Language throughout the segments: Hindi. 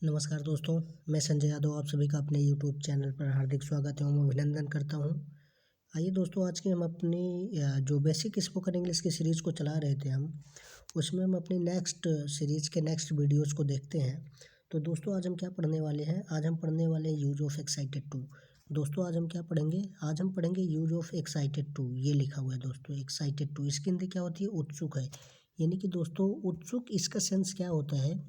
नमस्कार दोस्तों, मैं संजय यादव आप सभी का अपने यूट्यूब चैनल पर हार्दिक स्वागत एवं अभिनंदन करता हूं। आइए दोस्तों, आज की हम अपनी जो बेसिक स्पोकन इंग्लिश की सीरीज़ को चला रहे थे उसमें हम अपनी नेक्स्ट सीरीज़ के नेक्स्ट वीडियोज़ को देखते हैं। तो दोस्तों, आज हम क्या पढ़ने वाले हैं? आज हम पढ़ने वाले हैं यूज ऑफ एक्साइटेड टू। दोस्तों, आज हम क्या पढ़ेंगे? आज हम पढ़ेंगे यूज ऑफ एक्साइटेड टू। ये लिखा हुआ है दोस्तों, एक्साइटेड टू। इसकी हिंदी क्या होती है? उत्सुक है। यानी कि दोस्तों, उत्सुक इसका सेंस क्या होता है?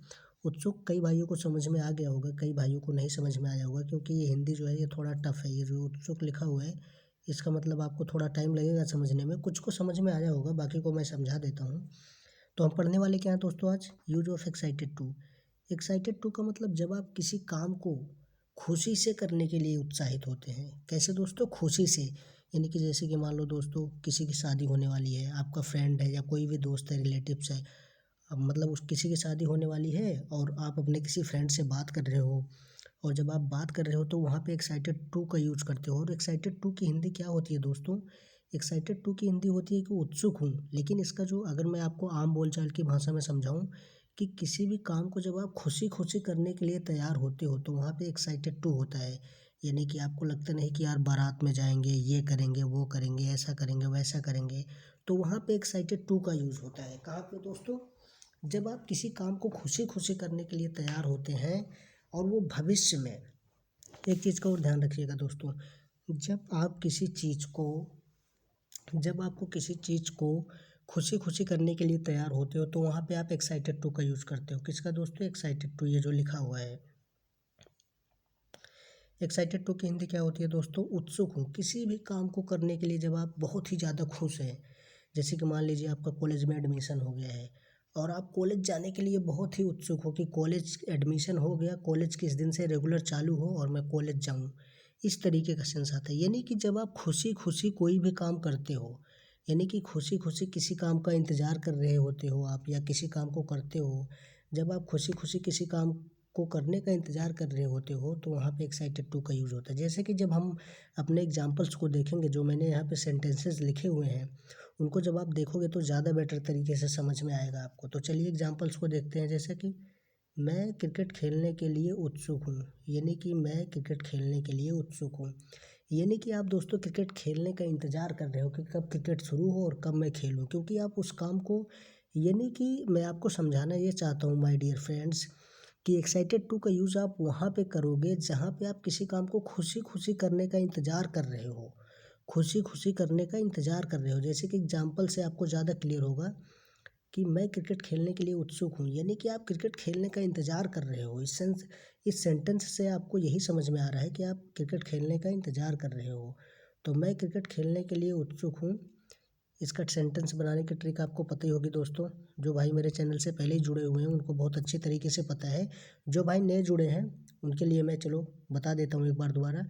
उत्सुक कई भाइयों को समझ में आ गया होगा, कई भाइयों को नहीं समझ में आया होगा, क्योंकि ये हिंदी जो है ये थोड़ा टफ है। ये जो उत्सुक लिखा हुआ है इसका मतलब आपको थोड़ा टाइम लगेगा समझने में। कुछ को समझ में आया होगा, बाकी को मैं समझा देता हूँ। तो हम पढ़ने वाले क्या हैं दोस्तों आज? Use of excited to. Excited to का मतलब जब आप किसी काम को खुशी से करने के लिए उत्साहित होते हैं। कैसे दोस्तों? खुशी से। यानी कि जैसे कि मान लो दोस्तों, किसी की शादी होने वाली है, आपका फ्रेंड है या कोई भी दोस्त है, रिलेटिव्स है। अब मतलब उस किसी की शादी होने वाली है और आप अपने किसी फ्रेंड से बात कर रहे हो, और जब आप बात कर रहे हो तो वहाँ पे एक्साइटेड टू का यूज करते हो। और एक्साइटेड टू की हिंदी क्या होती है दोस्तों? एक्साइटेड टू की हिंदी होती है कि उत्सुक हूँ। लेकिन इसका जो, अगर मैं आपको आम बोलचाल की भाषा में समझाऊँ, कि किसी भी काम को जब आप खुशी खुशी करने के लिए तैयार होते हो तो वहाँ पे एक्साइटेड टू होता है। यानी कि आपको लगता नहीं कि यार बारात में जाएंगे, ये करेंगे, वो करेंगे, ऐसा करेंगे, वैसा करेंगे, तो वहाँ पे एक्साइटेड टू का यूज़ होता है। कहाँ पे दोस्तों? जब आप किसी काम को खुशी खुशी करने के लिए तैयार होते हैं और वो भविष्य में, एक चीज़ का और ध्यान रखिएगा दोस्तों, जब आप किसी चीज़ को, जब आपको किसी चीज़ को खुशी खुशी करने के लिए तैयार होते हो तो वहाँ पे आप एक्साइटेड टू का यूज़ करते हो। किसका दोस्तों? Excited to. ये जो लिखा हुआ है एक्साइटेड टू की हिंदी क्या होती है दोस्तों? उत्सुक हूँ। किसी भी काम को करने के लिए जब आप बहुत ही ज़्यादा खुश हैं, जैसे कि मान लीजिए आपका कॉलेज में एडमिशन हो गया है और आप कॉलेज जाने के लिए बहुत ही उत्सुक हो कि कॉलेज एडमिशन हो गया, कॉलेज किस दिन से रेगुलर चालू हो और मैं कॉलेज जाऊँ। इस तरीके का सेंस आता है। यानी कि जब आप खुशी खुशी कोई भी काम करते हो, यानी कि खुशी खुशी किसी काम का इंतज़ार कर रहे होते हो आप, या किसी काम को करते हो, जब आप खुशी खुशी किसी काम को करने का इंतज़ार कर रहे होते हो तो वहाँ पे एक्साइटेड टू का यूज़ होता है। जैसे कि जब हम अपने एग्जांपल्स को देखेंगे, जो मैंने यहाँ पे सेंटेंसेस लिखे हुए हैं, उनको जब आप देखोगे तो ज़्यादा बेटर तरीके से समझ में आएगा आपको। तो चलिए एग्जांपल्स को देखते हैं। जैसे कि मैं क्रिकेट खेलने के लिए उत्सुक हूँ। यानी कि मैं क्रिकेट खेलने के लिए उत्सुक हूँ। यानी कि आप दोस्तों क्रिकेट खेलने का इंतज़ार कर रहे हो कि कब क्रिकेट शुरू हो और कब मैं खेलूँ, क्योंकि आप उस काम को, यानी कि मैं आपको समझाना ये चाहता हूँ माय डियर फ्रेंड्स, कि एक्साइटेड टू का यूज़ आप वहाँ पे करोगे जहाँ पे आप किसी काम को खुशी खुशी करने का इंतज़ार कर रहे हो। खुशी खुशी करने का इंतज़ार कर रहे हो। जैसे कि एग्जाम्पल से आपको ज़्यादा क्लियर होगा कि मैं क्रिकेट खेलने के लिए उत्सुक हूँ। यानी कि आप क्रिकेट खेलने का इंतज़ार कर रहे हो। इस सेंटेंस से आपको यही समझ में आ रहा है कि आप क्रिकेट खेलने का इंतज़ार कर रहे हो। तो मैं क्रिकेट खेलने के लिए उत्सुक हूँ। इसका सेंटेंस बनाने की ट्रिक आपको पता ही होगी दोस्तों। जो भाई मेरे चैनल से पहले ही जुड़े हुए हैं उनको बहुत अच्छे तरीके से पता है। जो भाई नए जुड़े हैं उनके लिए मैं चलो बता देता हूँ एक बार दोबारा,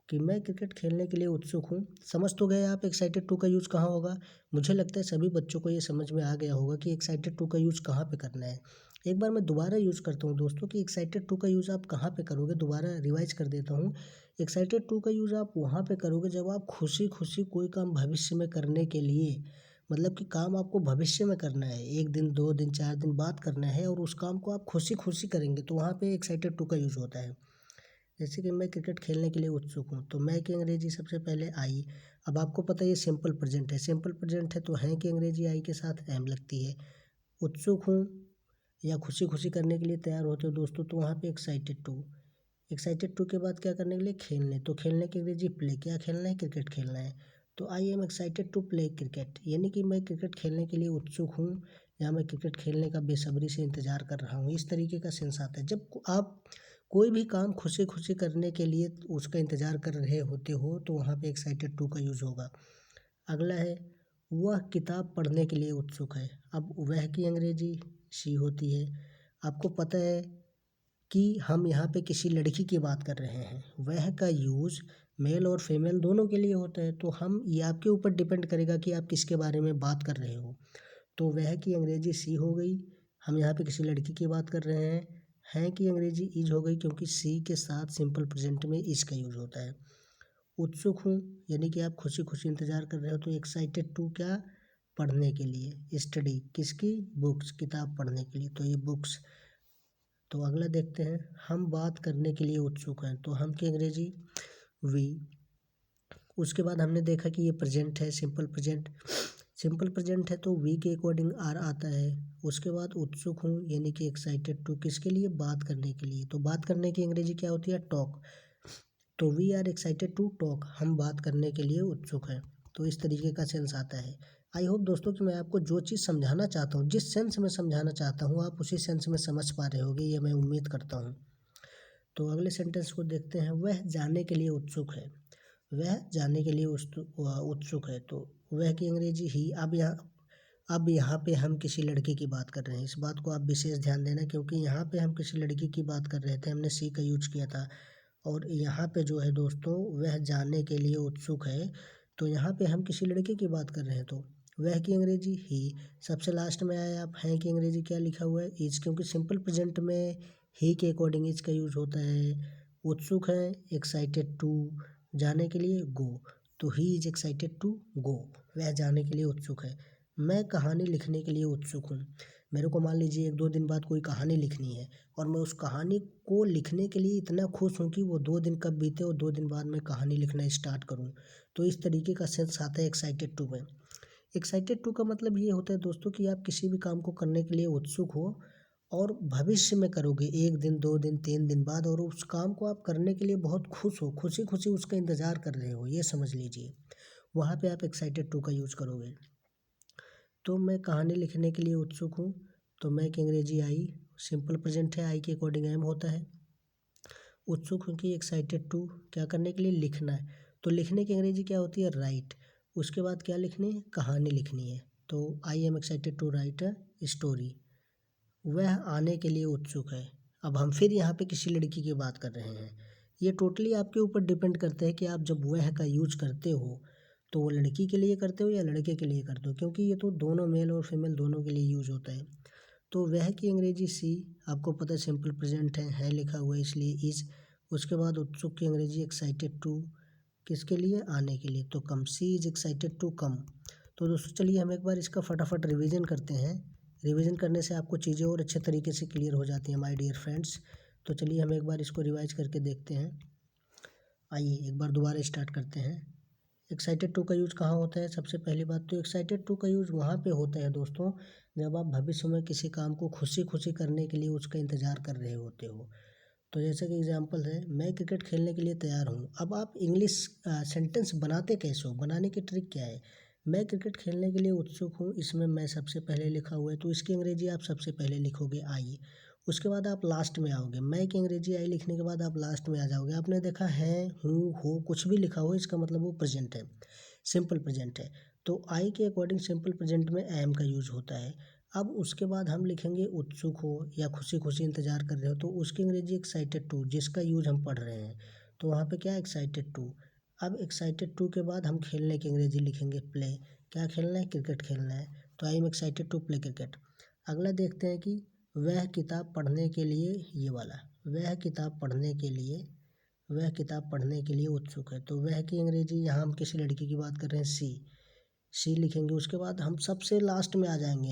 कि मैं क्रिकेट खेलने के लिए उत्सुक हूँ। समझ तो गए आप एक्साइटेड टू का यूज़ कहाँ होगा? मुझे लगता है सभी बच्चों को ये समझ में आ गया होगा कि एक्साइटेड टू का यूज़ कहाँ पे करना है। एक बार मैं दोबारा यूज़ करता हूँ दोस्तों, कि एक्साइटेड टू का यूज़ आप कहाँ पे करोगे। दोबारा रिवाइज कर देता हूँ। एक्साइटेड टू का यूज़ आप वहाँ पे करोगे जब आप खुशी खुशी कोई काम भविष्य में करने के लिए, मतलब कि काम आपको भविष्य में करना है, 1 दिन 2 दिन 4 दिन बाद करना है और उस काम को आप खुशी खुशी करेंगे, तो वहाँ पे एक्साइटेड टू का यूज़ होता है। जैसे कि मैं क्रिकेट खेलने के लिए उत्सुक हूँ, तो मैं की अंग्रेजी सबसे पहले आई। अब आपको पता है ये सिंपल प्रेजेंट है। सिंपल प्रेजेंट है तो हैं की अंग्रेजी आई के साथ एम लगती है। उत्सुक हूँ या खुशी खुशी करने के लिए तैयार होते हो दोस्तों, तो वहाँ पे एक्साइटेड टू। एक्साइटेड टू के बाद क्या करने के लिए? खेलने। तो खेलने की अंग्रेजी प्ले। क्या खेलना है? क्रिकेट खेलना है। तो I am excited to play cricket. यानी कि मैं क्रिकेट खेलने के लिए उत्सुक हूँ, या मैं क्रिकेट खेलने का बेसब्री से इंतज़ार कर रहा हूँ। इस तरीके का सेंस आता है। जब आप कोई भी काम खुशी खुशी करने के लिए उसका इंतज़ार कर रहे होते हो तो वहाँ पे एक्साइटेड टू का यूज़ होगा। अगला है, वह किताब पढ़ने के लिए उत्सुक है। अब वह की अंग्रेजी शी होती है। आपको पता है कि हम यहाँ पे किसी लड़की की बात कर रहे हैं। वह का यूज़ मेल और फीमेल दोनों के लिए होता है, तो हम, ये आपके ऊपर डिपेंड करेगा कि आप किसके बारे में बात कर रहे हो। तो वह की अंग्रेजी सी हो गई। हम यहाँ पे किसी लड़की की बात कर रहे हैं। हैं की अंग्रेजी इज हो गई, क्योंकि सी के साथ सिंपल प्रेजेंट में इज का यूज़ होता है। उत्सुक हूँ यानी कि आप खुशी खुशी इंतज़ार कर रहे हो, तो एक्साइटेड टू क्या? पढ़ने के लिए। स्टडी किसकी? बुक्स, किताब पढ़ने के लिए। तो ये बुक्स। तो अगला देखते हैं, हम बात करने के लिए उत्सुक हैं, तो हम की अंग्रेजी वी। उसके बाद हमने देखा कि ये प्रेजेंट है, सिंपल प्रेजेंट। सिंपल प्रेजेंट है तो वी के अकॉर्डिंग आर आता है। उसके बाद उत्सुक हूँ यानी कि एक्साइटेड टू, किसके लिए, बात करने के लिए। तो बात करने की अंग्रेजी क्या होती है, टॉक। तो we are excited to talk, हम बात करने के लिए उत्सुक हैं। तो इस तरीके का सेंस आता है। आई होप दोस्तों कि मैं आपको जो चीज़ समझाना चाहता हूँ, जिस सेंस में समझाना चाहता हूँ, आप उसी सेंस में समझ पा रहे होगे, ये मैं उम्मीद करता हूँ। तो अगले सेंटेंस को देखते हैं, वह जाने के लिए उत्सुक है। वह जाने के लिए उत्सुक है, तो वह की अंग्रेजी ही। अब यहाँ पे हम किसी लड़के की बात कर रहे हैं, इस बात को आप विशेष ध्यान देना, क्योंकि यहाँ पे हम किसी लड़की की बात कर रहे थे, हमने सी का यूज किया था। और यहाँ पे जो है दोस्तों, वह जाने के लिए उत्सुक है, तो यहाँ पे हम किसी लड़के की बात कर रहे हैं, तो वह की अंग्रेजी ही। सबसे लास्ट में आया आप हैं की अंग्रेजी क्या लिखा हुआ है, इज, क्योंकि सिंपल प्रेजेंट में ही के अकॉर्डिंग इज का यूज होता है। उत्सुक है, एक्साइटेड टू, जाने के लिए गो, तो he is excited to go, वह जाने के लिए उत्सुक है। मैं कहानी लिखने के लिए उत्सुक हूँ। मेरे को मान लीजिए 1-2 दिन बाद कोई कहानी लिखनी है, और मैं उस कहानी को लिखने के लिए इतना खुश हूँ कि वो 2 दिन कब बीते और 2 दिन बाद मैं कहानी लिखना स्टार्ट करूँ। तो इस तरीके का सेंस आता है एक्साइटेड टू में। एक्साइटेड टू का मतलब ये होता है दोस्तों कि आप किसी भी काम को करने के लिए उत्सुक हो, और भविष्य में करोगे 1 दिन 2 दिन 3 दिन बाद, और उस काम को आप करने के लिए बहुत खुश हो, खुशी खुशी उसका इंतज़ार कर रहे हो, ये समझ लीजिए। वहाँ पे आप एक्साइटेड टू का यूज़ करोगे। तो मैं कहानी लिखने के लिए उत्सुक हूँ, तो मैं की अंग्रेजी आई। सिंपल प्रेजेंट है, आई के अकॉर्डिंग एम होता है। उत्सुक हूँ कि एक्साइटेड टू, क्या करने के लिए, लिखना है, तो लिखने की अंग्रेजी क्या होती है, राइट। उसके बाद क्या लिखनी है, कहानी लिखनी है, तो I am excited to write a story. वह आने के लिए उत्सुक है। अब हम फिर यहाँ पे किसी लड़की की बात कर रहे हैं। ये टोटली आपके ऊपर डिपेंड करता है कि आप जब वह का यूज करते हो, तो वो लड़की के लिए करते हो या लड़के के लिए करते हो, क्योंकि ये तो दोनों मेल और फीमेल दोनों के लिए यूज होता है। तो वह की अंग्रेजी सी, आपको पता है सिंपल प्रेजेंट है लिखा हुआ है इसलिए इज। उसके बाद उत्सुक की अंग्रेजी एक्साइटेड टू, किसके लिए, आने के लिए, तो कम, सी इज एक्साइटेड टू कम। तो दोस्तों चलिए हम एक बार इसका फटाफट रिवीजन करते हैं। रिवीजन करने से आपको चीज़ें और अच्छे तरीके से क्लियर हो जाती हैं माय डियर फ्रेंड्स। तो चलिए हम एक बार इसको रिवाइज करके देखते हैं। आइए एक बार दोबारा स्टार्ट करते हैं। एक्साइटेड टू का यूज़ कहाँ होता है, सबसे पहली बात तो एक्साइटेड टू का यूज़ वहाँ पे होता है दोस्तों, जब आप भविष्य में किसी काम को खुशी खुशी करने के लिए उसका इंतज़ार कर रहे होते हो। तो जैसे कि एग्जांपल है, मैं क्रिकेट खेलने के लिए तैयार हूँ। अब आप इंग्लिश सेंटेंस बनाते कैसे हो, बनाने की ट्रिक क्या है, मैं क्रिकेट खेलने के लिए उत्सुक हूँ, इसमें मैं सबसे पहले लिखा हुआ है, तो इसकी अंग्रेजी आप सबसे पहले लिखोगे आई। उसके बाद आप लास्ट में आओगे, मैं की अंग्रेजी आई लिखने के बाद आप लास्ट में आ जाओगे। आपने देखा है, हूँ, हो, कुछ भी लिखा हो, इसका मतलब वो प्रेजेंट है, सिंपल प्रेजेंट है। तो आई के अकॉर्डिंग सिंपल प्रेजेंट में एम का यूज़ होता है। अब उसके बाद हम लिखेंगे उत्सुक हो या खुशी खुशी इंतज़ार कर रहे हो, तो उसकी अंग्रेजी एक्साइटेड टू, जिसका यूज हम पढ़ रहे हैं, तो वहाँ पे क्या, एक्साइटेड टू। अब एक्साइटेड टू के बाद हम खेलने की अंग्रेजी लिखेंगे प्ले, क्या खेलना है, क्रिकेट खेलना है, तो I am excited to play cricket. अगला देखते हैं कि वह किताब पढ़ने के लिए, ये वाला, वह किताब पढ़ने के लिए, वह किताब पढ़ने के लिए उत्सुक है, तो वह की अंग्रेजी, यहाँ हम किसी लड़की की बात कर रहे हैं, सी लिखेंगे। उसके बाद हम सबसे लास्ट में आ जाएंगे,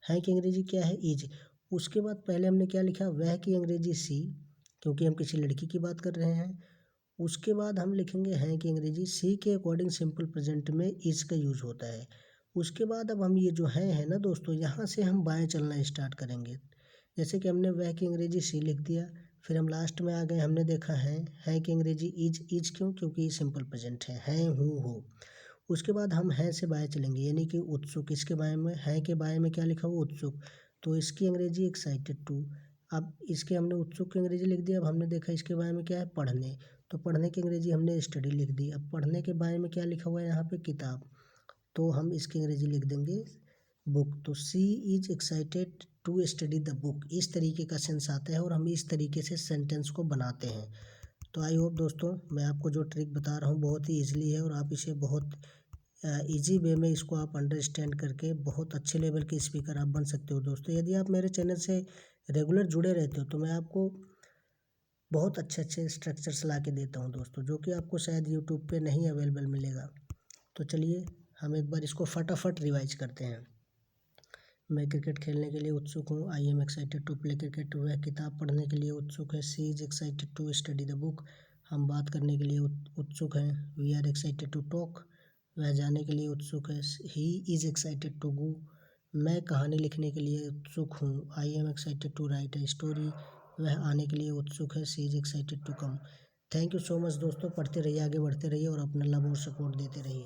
हैं की अंग्रेजी क्या है, इज। उसके बाद पहले हमने क्या लिखा, वह की अंग्रेजी सी, क्योंकि हम किसी लड़की की बात कर रहे हैं। उसके बाद हम लिखेंगे हैं की अंग्रेजी, सी के अकॉर्डिंग सिंपल प्रेजेंट में इज का यूज होता है। उसके बाद अब हम ये जो है ना दोस्तों, यहाँ से हम बाएं चलना स्टार्ट करेंगे। जैसे कि हमने वह की अंग्रेजी सी लिख दिया, फिर हम लास्ट में आ गए, हमने देखा हैं की अंग्रेजी इज क्यों, क्योंकि ये सिंपल प्रेजेंट है, हूँ, हो। उसके बाद हम हैं से बाएं चलेंगे, यानी कि उत्सुक, इसके बारे में, हैं के बारे में क्या लिखा हुआ, उत्सुक, तो इसकी अंग्रेजी एक्साइटेड टू। अब इसके हमने उत्सुक की अंग्रेजी लिख दी, अब हमने देखा इसके बारे में क्या है, पढ़ने, तो पढ़ने की अंग्रेजी हमने स्टडी लिख दी। अब पढ़ने के बारे में क्या लिखा हुआ है यहाँ पे, किताब, तो हम इसकी अंग्रेजी लिख देंगे बुक। तो she is excited to study the book, इस तरीके का सेंस आता है और हम इस तरीके से सेंटेंस को बनाते हैं। तो आई होप दोस्तों मैं आपको जो ट्रिक बता रहा हूँ बहुत ही ईजिली है, और आप इसे बहुत ईजी वे में इसको आप अंडरस्टैंड करके बहुत अच्छे लेवल के स्पीकर आप बन सकते हो दोस्तों। यदि आप मेरे चैनल से रेगुलर जुड़े रहते हो, तो मैं आपको बहुत अच्छे अच्छे स्ट्रक्चर्स ला के देता हूँ दोस्तों, जो कि आपको शायद यूट्यूब पे नहीं अवेलेबल मिलेगा। तो चलिए हम एक बार इसको फटाफट रिवाइज करते हैं। मैं क्रिकेट खेलने के लिए उत्सुक हूँ। I am excited to play cricket. वह किताब पढ़ने के लिए उत्सुक है। She is excited to study the book. हम बात करने के लिए उत्सुक हैं। We are excited to talk. वह जाने के लिए उत्सुक है। He is excited to go. मैं कहानी लिखने के लिए उत्सुक हूँ। I am excited to write a story. वह आने के लिए उत्सुक है। She is excited to come. Thank you so much दोस्तों। पढ़ते रहिए, आगे बढ़ते रहिए और अपना लव और सपोर्ट देते रहिए।